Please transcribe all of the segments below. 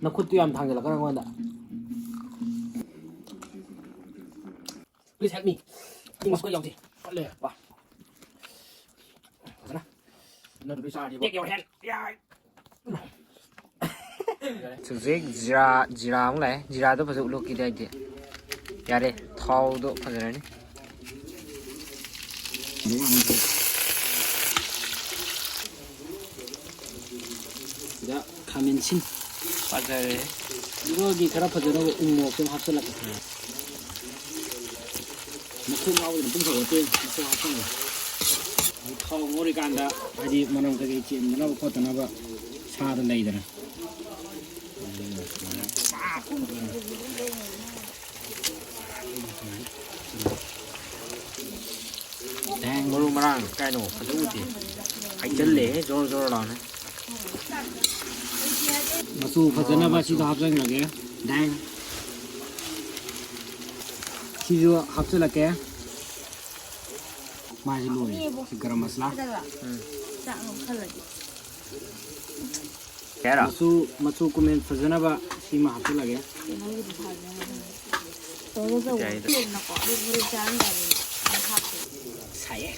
ꯅꯈꯨꯠꯇꯨ ꯌꯥꯝ ꯊꯥꯡꯖꯜꯂꯛꯀꯅꯣ ꯑꯩꯉꯣꯟꯗ Please help me. You must go yauti. Palle ba. Sana. Nadu bisa di. Take your hand. Yeah. Suzik jira ang lai. Jira to pasuk loki dai de. Yare thau do phajara ni. Ya kaminsin. Phajare. 이거기 가라 퍼져라 우모 좀 합설라. mukhung ngau ni pung thau te so ha chang ni thau ngori kanda adi manam ka ge chin na ko ta na ba sa da lei da na Dang maru marang kai no phasu ti. Ai chal le jor jor la na. masu phajana ba si da hap jang lage dang चीज़ों हफ्ते लगे माजी लोई गरम मसाला मसू मसू को मैं फजना बा सीमा हफ्ते लगे साये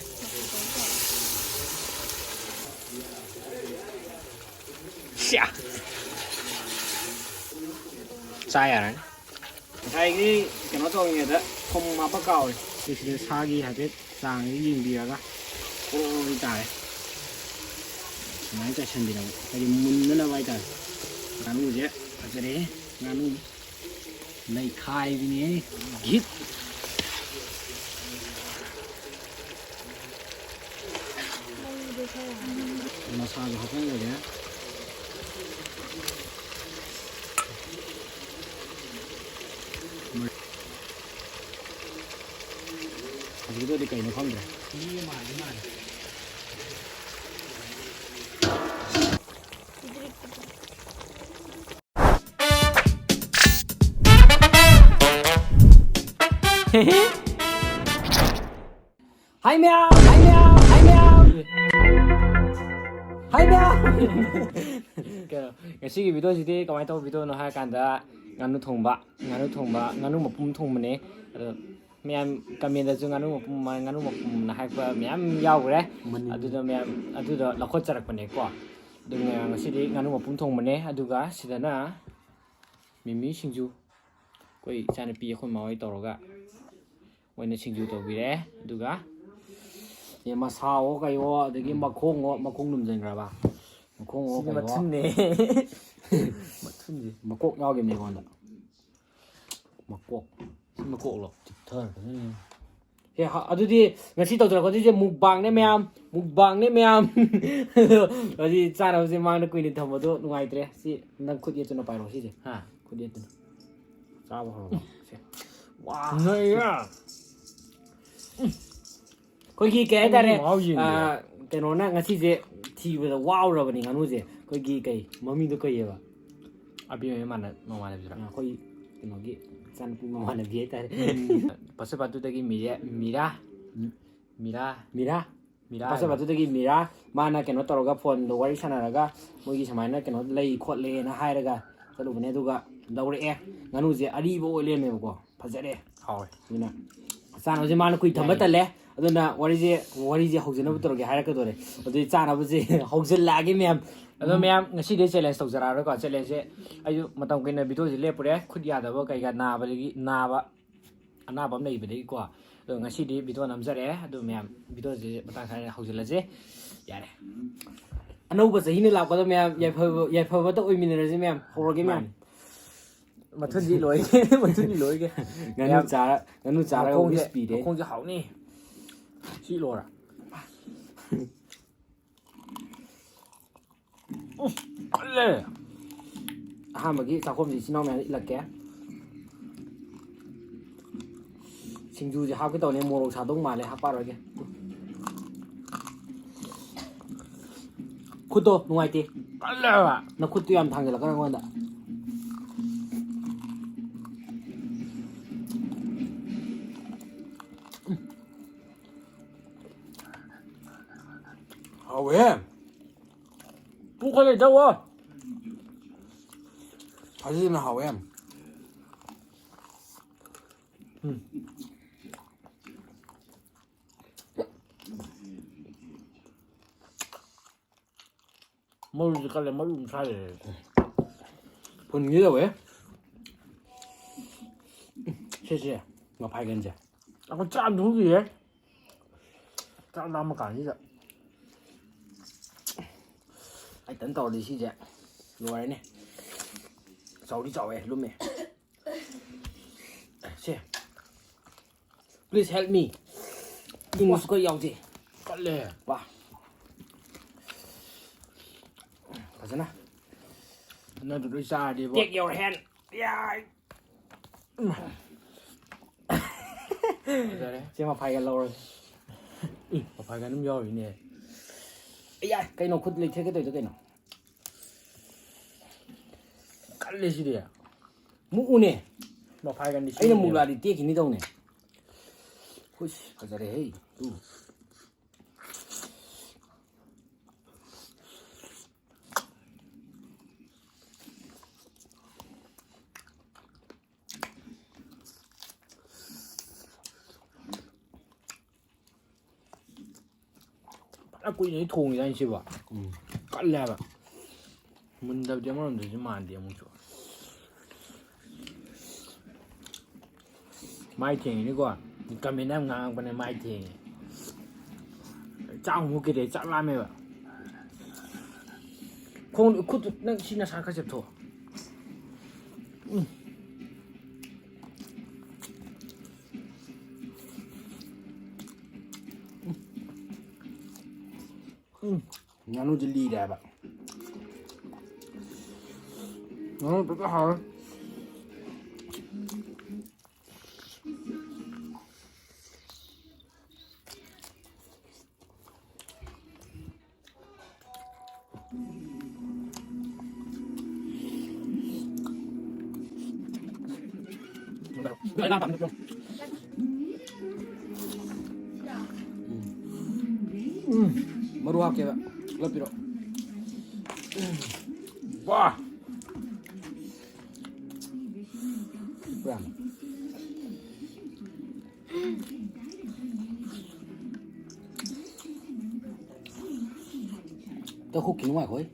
Sia. Saya kan. ꯉꯁꯥꯏꯒꯤ ꯀꯩꯅꯣ ꯇꯧꯔꯤꯉꯩꯗ ꯊꯨꯝ ꯍꯥꯞꯄ ꯀꯥꯎꯔꯦ ꯁꯤꯁꯤꯗ ꯁꯥꯒꯤ ꯍꯥꯏꯐꯦꯠ ꯆꯥꯡꯁꯤ ꯌꯦꯡꯕꯤꯔꯒ ꯀꯣꯔꯣꯔꯣꯗꯤ ꯇꯥꯔꯦ ꯁꯨꯃꯥꯏꯅ ꯆꯥꯏꯁꯤꯟꯕꯤꯔꯕ ꯍꯥꯏꯗꯤ ꯃꯨꯟꯅꯅꯕ ꯍꯥꯏꯇꯥꯔꯦ ꯉꯥꯅꯨꯁꯦ ꯐꯖꯔꯦ ꯉꯥꯅꯨ ꯅꯩꯈꯥꯏꯕꯤꯅꯦ ꯒꯤꯠ ꯃꯁꯥꯁꯨ ꯍꯥꯞꯆꯤꯟꯂꯒꯦ 이거도 그러니까 황들. 이게 많이 많이. 하이명, 하이명, 하이명, 하이명. cái 시기 video gì đi, các bạn video nó hai can đã nganu thongba, nganu một pum thong mane. Mẹ cầm miếng cho nganu một na hai qua mẹ yau rồi, aduh mẹ aduh là khó chả được này qua, đừng ngay xí đi nganu một pum thong mình này, aduh cả xí đó na, mimi singju, coi cha này pi khôn máu tàu rồi cả, coi này singju tàu bị đấy, aduh cả, nhà mà sao cái wo, thì cái mà khôn nằm dần ra ba, mà khôn wo cái wo, mà cốt nhau cái này còn đó, mà cốt rồi. 예, 아두디 ngasi tawjara 이제 mukbang네 매am 어디 짜라오지 망나 꾸이니 담어도 누가이드래 시 난 쿠디에 좀 빠이로 시지 하 쿠디에 좀 짜봐 하고 와 너야 거기 개다래 아 개노나 ngasi TV에서 와우라버니 가노지 거기 개 머미도 거예요 아비에 만나 노마네 비라 거기 거기 san puma mana biye tare pasa batu tagi mira pasa batu tagi mira mana keno toroga phone do wari sanaraga mogi samaina keno lei khotle na hairaga salubane duga daure e nganu je ari bo ole me ko phajare hawe mina sana je mana kui thamba tale aduna wari je hojena bu toroge hairaka dore adu chana bu je hojel lagi mem अदो मैं ngasi de challenge tawjara ro ka challenge ayu matam kaina video ji le pure khud ya da ba kai ga na ba gi na ba ana ba nei ba dei kwa ado ngasi de video namjare ado मैं video ji batang khai haujala je yare anau ba sahi ne la ba मैं yai pha ba to oi min re je मैं horo ge मैं mathun ji loi ge nganu chara ko speed de khong ji hau ni si lo ra 그래. 아마기 작업지 지나면 이렇게. 싱주지 하게 되네 모로 자동 말에 하빠르게. 굿도 누가이티. 빨라와. 나 굿도 얌 당겨라 그런 건다. 아 왜? 또 걸려 저거. 가지는 하와야. 머리 깔래 머리 살. 본 nghĩa rồi ấy. Xe ngọc hai gần chưa? Con chạm đúng gì ấy? Chạm làm một cái gì vậy? Anh tấn tàu đi xí vậy. Rồi đấy nè. Cháu đi cháu ấy luôn mẹ. Xe. Please help me. English có yêu gì? 깔래. 와. 가잖아. 나도 를 싸야 돼. Take your hand. Yeah. 잘해. Xe mà phải gần lâu rồi. Mà phải cái nấm dồi nè. Ây da, cây nào khuất lịch thế cái tuổi cho cây nào. 깔래 시리야. Mũ nè. mà phải cái đi. Anh là mũ là đi tiếc cái ní đâu nè. Ui, cái gì đấy. 아, 꾸이 통이 다니시 봐. 깔래 봐. 문 닫자면 되지 안 돼. 뭐 좋아. mai thiền đi qua cầm bên em ngang bên này mai thiền trang một cái đấy chắc làm vậy không cứ năng xin là sao cái thôi Nhà nó chỉ đi đẹp ạ. nó rất là hard Vậy làm được không? Maru hake ba. Lapiro. 와 Ram. Tao khúc kín ngoài khối.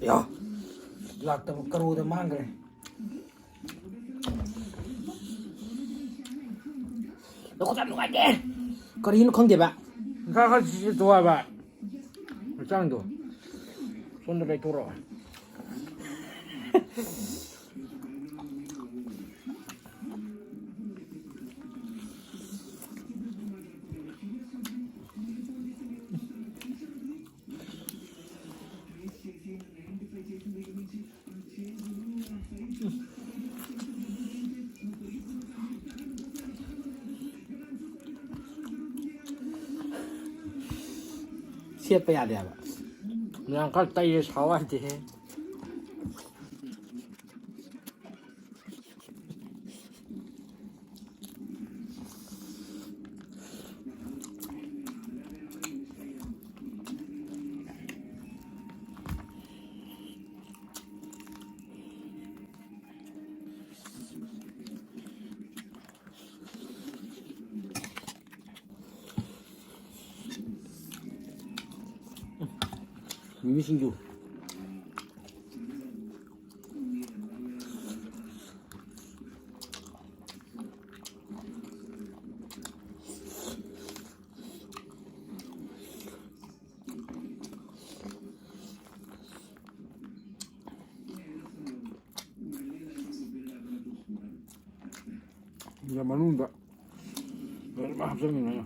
Ya. Lạc tao caro de mang rồi. Nó có chạm anh đi. Có đi nó không đẹp ạ. 같이 도와봐 짱도 손으로 돌아 Siết phải đẹp ạ. 그냥 갈 때에 사와야 돼 미미신규. 이제 먹는다 얼마 합성이네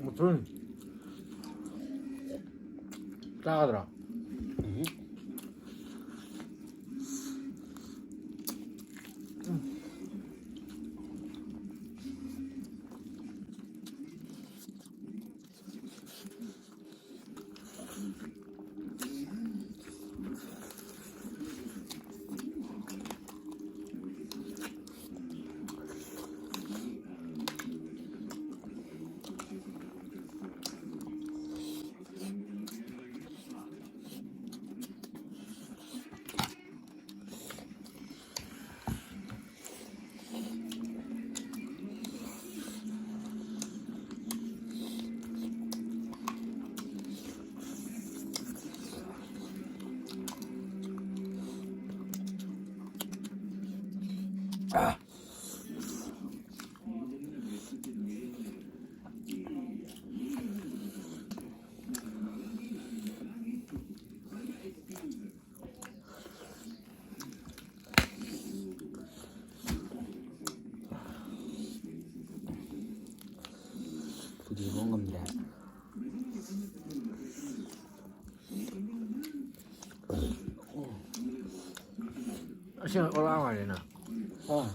무슨 짜가더라 부디고 겁니다. 시간 올라가야 어.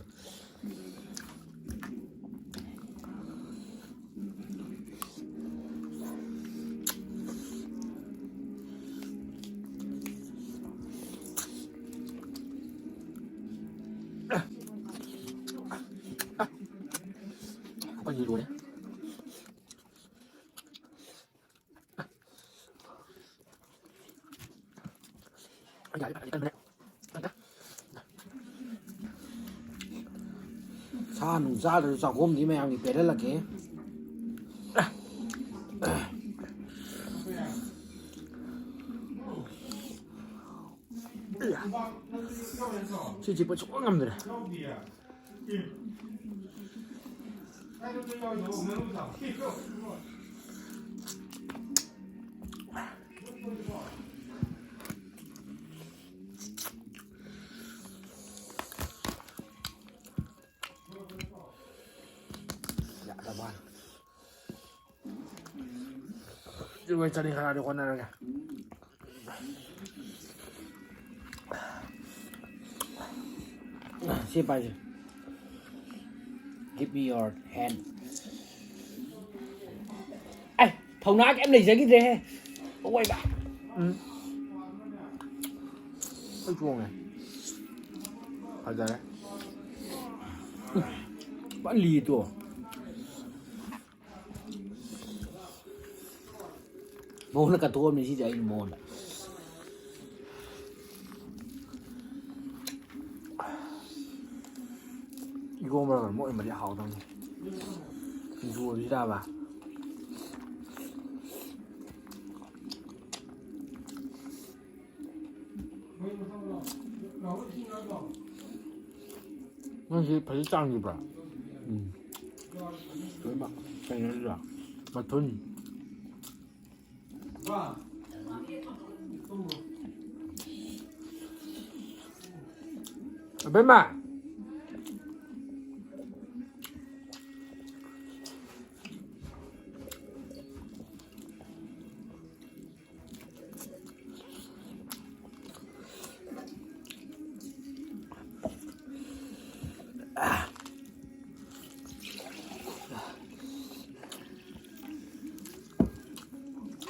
có gì luôn đấy 사 농사를 조금 니매양이 빼달라게. chị chỉ có chỗ ngầm rồi này Dạ là bạn. chứ bây giờ đi khai được con này kìa Xếp bài. Give me your hand. Ê, thầu nát em lấy giấy cái gì? Ông quay bạn. cái chuồng này phải giờ đấy Bạn lì tù. Môn là cả thôn mình chỉ dạy môn. 이거 뭐라 mỗi mà đi học thôi dù đi ra bà nó chỉ phải trang gì bà Đối mặt. cái này là mà thun ở bên mà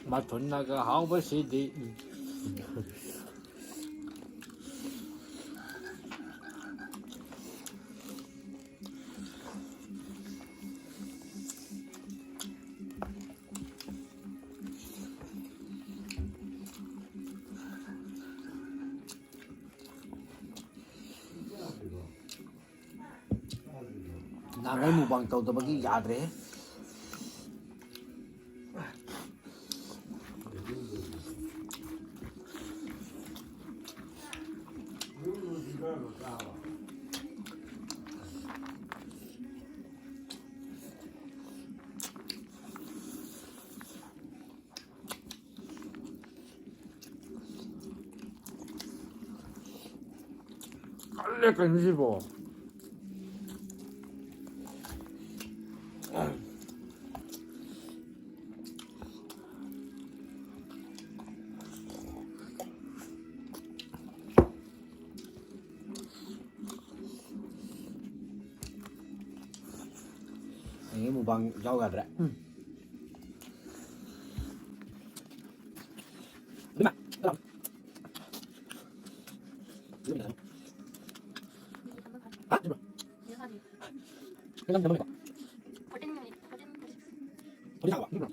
mà thuần là cái hảo với sĩ đi Nangai mo bang tao tabagi yadre? 깔래 건지보 Nangai mo bang jauh gadre? Lima. Dalam. Lima. Hah? Lima. Lima lima lima. Boleh tahu? Lima.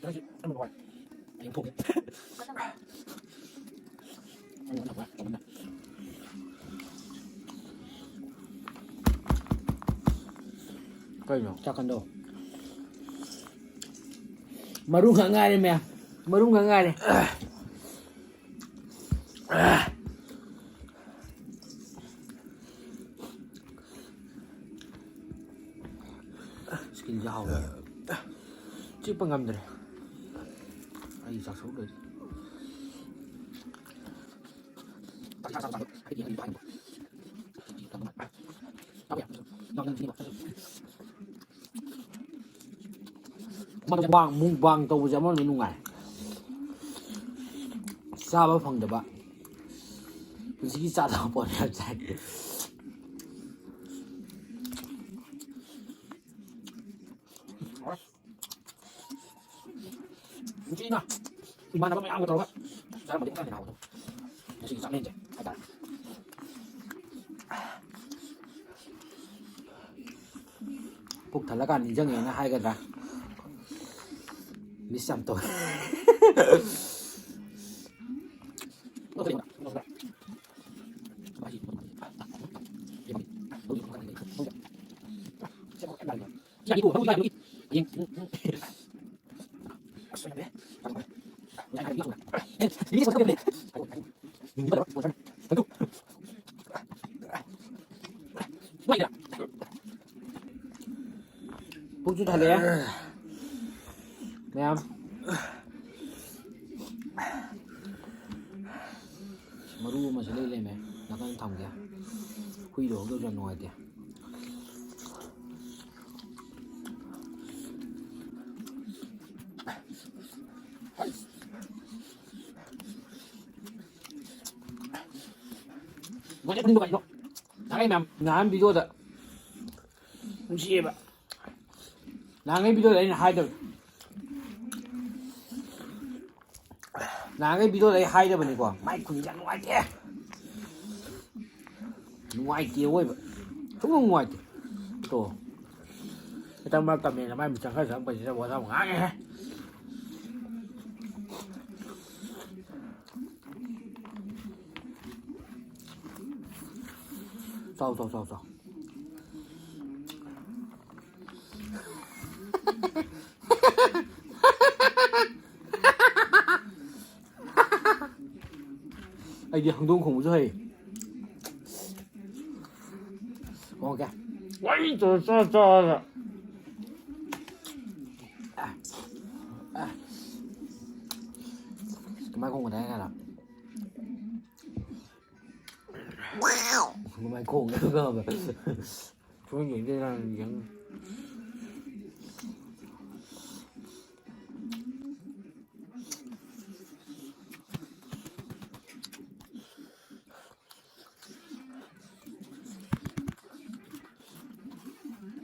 Jangan kan mau Ayo pun. Ayo nak buat. Mana? cái gì Cho con đồ. Maru nggak ngai deh mea. Maru nggak ngai deh. ꯁ꯭ꯀꯤꯟꯁꯦ ꯍꯥꯎꯋꯦ ꯆꯤꯛꯄ ꯉꯝꯗ꯭ꯔꯦ ꯑꯩ ꯆꯥꯛꯁꯧ ꯂꯣꯏ mukbang ꯇꯧꯕꯁꯦ ꯑꯃꯔꯣꯝꯗ ꯅꯨꯡꯉꯥꯏ ꯆꯥꯕ ꯐꯪꯗꯕ ꯄꯨꯟꯁꯤꯒꯤ ꯆꯥꯗꯕ ꯄꯣꯠ ꯌꯥꯝ ꯆꯥꯏ ꯅꯨꯡꯁꯤꯅ 이만하면 아무 들어가 사람 어디 가면 나오고 다시 쌈내 이제 하다 푹 달라간 인정이나 하이가다 미쌈 또 이거 여기 여기 복주 달래요? 네. 마루 맛이 레레메 나간 담게. 후이로 얻어 줘 놓아야 돼. 뭐냐 그런 거가 이거. 나가면 난 비도다. 무시해봐. 나가면 비도다 이 하이더. 나가면 비도다 이 하이더 보니까 마이 군장 누아이게. 누아이게 오이봐. 정말 누아이게. 또. 일단 말 때문에 마이 미창 가서 한 번씩 와서 가게. 싸워. 아이디 항동 공부 해. 먹게. 와이 저. 그만 공부 다 해라. 그만 공부 그거 봐. 좋은 얘기라는 게.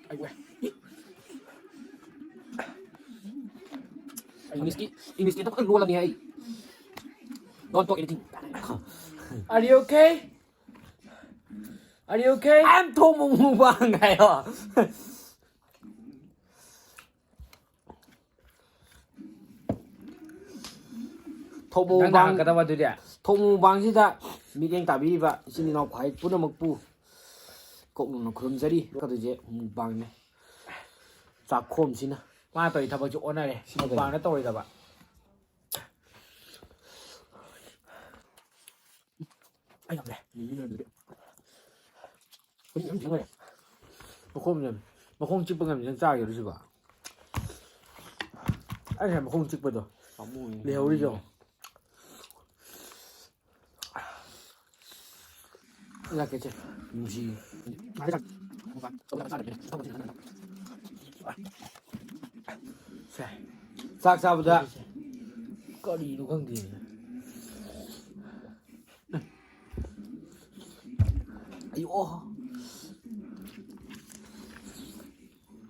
아이고야. English 또 luôn làm gì hay? Don't talk anything. Are you okay? Are you okay? I'm 통무방가요. 통무방 가다 와드려 통무방시다 미행 따비바 신이나 과일 뿌려 먹고 꼭는 그런 자리 가도 이제 무방네. 자콤시나. 마 또이 타버지 오나래 시방나 떠오르다 봐 아이 그래 먹콩 찍으면 좀 짜게 그러지 봐 아니 먹콩 찍어도 레오리죠 이렇게지 무시 싹사보다 거리로 강디 아이고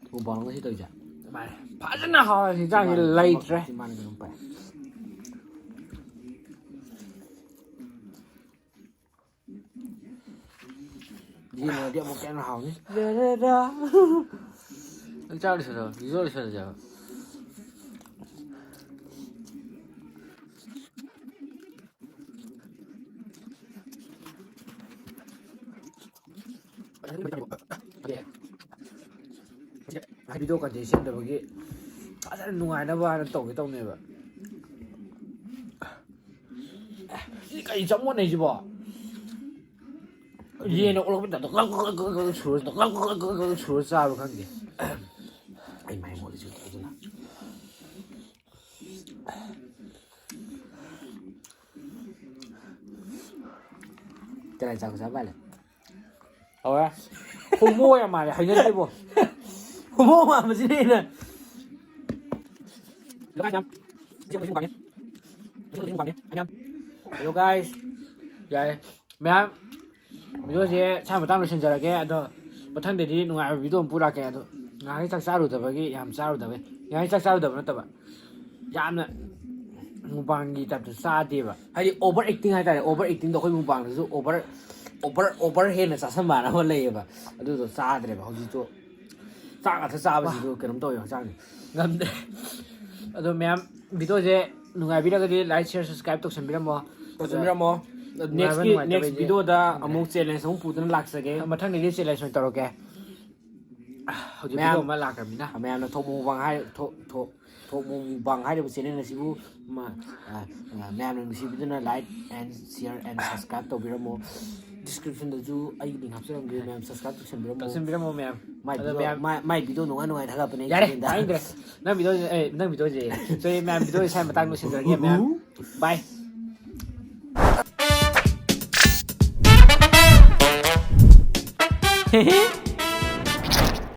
뭐 bằng cái từ chả mày phá rất là hò thì ra như lây rồi thì man không phải gì mà điệu một cái nó hào nhé anh trao đi rồi lý do đi rồi 비디오까지 시험해보기 가장 누가이나봐 하는 떠오겠네봐 이까지 정말 내지 봐 얘는 올라오면 또 줄을 싸고 간게 ꯀꯅꯥ ꯆꯥꯛ ꯆꯥ ꯃꯥꯜꯂꯦ ꯍꯧꯔꯦ ꯍꯣꯃꯣ ꯌꯥꯝ ꯃꯥꯜꯂꯦ ꯍꯩꯅꯗꯦꯕꯣ ꯍꯣꯃꯣ ꯃꯥꯟꯕꯁꯤꯅ ꯑꯩꯅ ꯑꯗꯣ ꯒꯥꯏꯁ ꯌꯥꯔꯦ ꯃꯌꯥꯝ ꯚꯤꯗꯤꯑꯣꯁꯦ ꯁꯥꯏ ꯃꯇꯥꯡ ꯂꯣꯏꯁꯤꯟꯖꯔꯒꯦ ꯑꯗꯣ ꯃꯊꯪꯗꯗꯤ ꯅꯨꯡꯉꯥꯏꯕ ꯚꯤꯗꯤꯑꯣ ꯑꯃ ꯄꯨꯔꯛꯀꯦ ꯑꯗꯣ ꯉꯥꯏꯍꯥꯛ ꯆꯥꯛ ꯆꯥꯔꯨꯗꯕꯒꯤ ꯌꯥꯝ ꯆꯥꯔꯨꯗꯕꯩ ꯉꯥꯏꯍꯥꯛ ꯆꯥꯛ ꯆꯥꯔꯨꯗꯕ ꯅꯠꯇꯕ ꯌꯥꯝꯅ ꯃꯨꯛꯕꯥꯡꯒꯤ ꯇꯥꯏꯞꯇ ꯆꯥꯗꯦꯕ ꯍꯥꯏꯗꯤ ꯑꯣꯚꯔ ꯑꯦꯛꯇꯤꯡ ꯍꯥꯏꯇꯥꯔꯦ ꯑꯣꯚꯔ ꯑꯦꯛꯇꯤꯡꯗꯣ ꯑꯩꯈꯣꯏ ꯃꯨꯛꯕꯥꯡꯗꯁꯨ ꯑꯣꯚꯔ ꯍꯦꯟꯅ ꯆꯥꯁꯟꯕ ꯑꯃ ꯂꯩꯌꯦꯕ ꯑꯗꯨꯗꯣ ꯆꯥꯗ꯭ꯔꯦꯕ ꯍꯧꯖꯤꯛꯇꯣ ꯆꯥꯛ ꯉꯥꯛꯇ ꯆꯥꯕꯁꯤꯁꯨ ꯀꯩꯅꯣꯝ ꯇꯧꯋꯦ ꯍꯛꯆꯥꯡꯁꯦ ꯉꯝꯗ꯭ꯔꯦ ꯑꯗꯣ ꯃꯌꯥꯝ ꯚꯤꯗꯤꯑꯣꯁꯦ ꯅꯨꯡꯉꯥꯏꯕꯤꯔꯒꯗꯤ ꯂꯥꯏꯛ ꯁꯤꯌꯔ ꯁꯕꯁꯀ꯭ꯔꯥꯏꯞ ꯇꯧꯁꯟꯕꯤꯔꯝꯃꯣ ꯇꯧꯁꯟꯕꯤꯔꯝꯃꯣ ꯅꯨꯡꯉꯥꯏꯕ ꯅꯦꯛꯁ ꯅꯨꯡꯉꯥꯏꯇꯕꯩꯗꯤ ꯚꯤꯗꯤꯑꯣꯗ ꯑꯃꯨꯛ ꯆꯦꯂꯦꯟꯖ ꯑꯃꯨꯛ ꯄꯨꯗꯨꯅ ꯂꯥꯛꯆꯒꯦ ꯃꯊꯪꯗꯗꯤ ꯆꯦꯂꯦꯟꯖ ꯑꯣꯏꯅ ꯇꯧꯔꯛꯀꯦ ꯍꯧꯖꯤꯛ ꯚꯤꯗꯤꯑꯣ ꯑꯃ ꯂꯥꯛꯈ꯭ꯔꯕꯅꯤꯅ ꯃꯌꯥꯝꯅ ꯊꯣꯛ ꯃꯨꯛꯕꯥꯡ ꯍꯥꯏꯔꯤꯕ ꯆꯦꯅꯦꯜ ꯑꯁꯤꯕꯨ ꯃꯌꯥꯝꯅ ꯅꯨꯡꯁꯤꯕꯤꯗꯨꯅ like and share and subscribe ꯇꯧꯕꯤꯔꯝꯃꯣ ꯗꯤꯁꯀ꯭ꯔꯤꯞꯁꯟꯗꯁꯨ ꯑꯩꯒꯤ ꯂꯤꯡ ꯍꯥꯞꯆꯔꯝꯒꯦ ꯃꯌꯥꯝ ꯁꯕꯁꯀ꯭ꯔꯥꯏꯞ ꯇꯧꯁꯟꯕꯤꯔꯝꯃꯣ ꯃꯌꯥꯝ ꯃꯥꯏ ꯑꯗꯣ ꯚꯤꯗꯤꯑꯣ ꯃꯌꯥꯝ ꯃꯥꯏ ꯚꯤꯗꯤꯑꯣ ꯅꯨꯡꯉꯥꯏ ꯊꯥꯒꯠꯄꯅꯦ ꯌꯥꯔꯦ ꯇꯥꯅꯤꯡꯗ꯭ꯔꯦ ꯅꯪ ꯚꯤꯗꯤꯑꯣꯁꯦ ꯁꯣꯏ ꯃꯌꯥꯝ ꯚꯤꯗꯤꯑꯣ ꯁꯥꯏ ꯃꯇꯥꯡ ꯂꯣꯏꯁꯤꯟꯖꯔꯒꯦ ꯃꯌꯥꯝ ꯕꯥꯏ ꯍꯦꯍꯦ